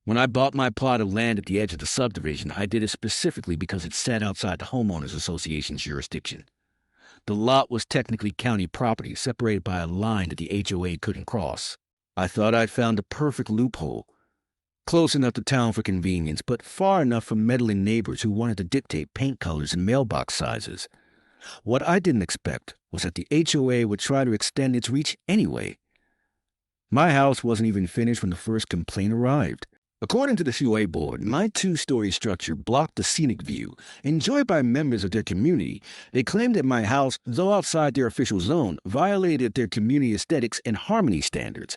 When I bought my plot of land at the edge of the subdivision, I did it specifically because it sat outside the homeowners association's jurisdiction. The lot was technically county property, separated by a line that the HOA couldn't cross. I thought I'd found the perfect loophole. Close enough to town for convenience, but far enough from meddling neighbors who wanted to dictate paint colors and mailbox sizes. What I didn't expect was that the HOA would try to extend its reach anyway. My house wasn't even finished when the first complaint arrived. According to the HOA board, my two-story structure blocked the scenic view enjoyed by members of their community. They claimed that my house, though outside their official zone, violated their community aesthetics and harmony standards.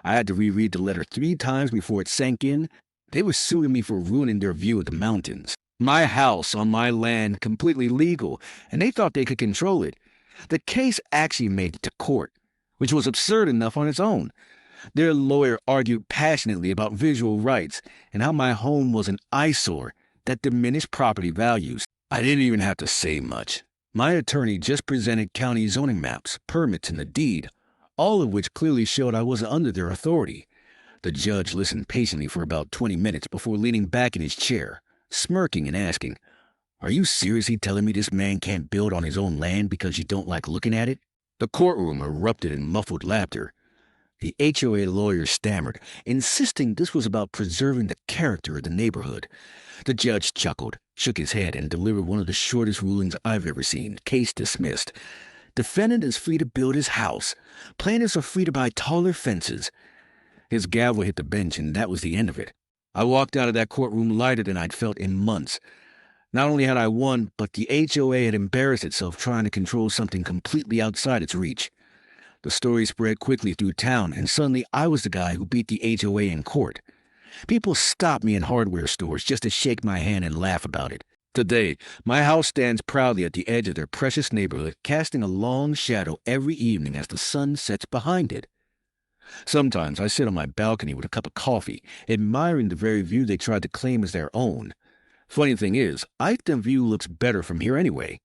I had to reread the letter 3 times before it sank in. They were suing me for ruining their view of the mountains. My house on my land, completely legal, and they thought they could control it. The case actually made it to court, which was absurd enough on its own. Their lawyer argued passionately about visual rights and how my home was an eyesore that diminished property values. I didn't even have to say much. My attorney just presented county zoning maps, permits, and the deed, all of which clearly showed I wasn't under their authority. The judge listened patiently for about 20 minutes before leaning back in his chair, smirking and asking, "Are you seriously telling me this man can't build on his own land because you don't like looking at it?" The courtroom erupted in muffled laughter. The HOA lawyer stammered, insisting this was about preserving the character of the neighborhood. The judge chuckled, shook his head, and delivered one of the shortest rulings I've ever seen. Case dismissed. Defendant is free to build his house. Plaintiffs are free to buy taller fences. His gavel hit the bench, and that was the end of it. I walked out of that courtroom lighter than I'd felt in months. Not only had I won, but the HOA had embarrassed itself trying to control something completely outside its reach. The story spread quickly through town, and suddenly I was the guy who beat the HOA in court. People stopped me in hardware stores just to shake my hand and laugh about it. Today, my house stands proudly at the edge of their precious neighborhood, casting a long shadow every evening as the sun sets behind it. Sometimes I sit on my balcony with a cup of coffee, admiring the very view they tried to claim as their own. Funny thing is, I think the view looks better from here anyway.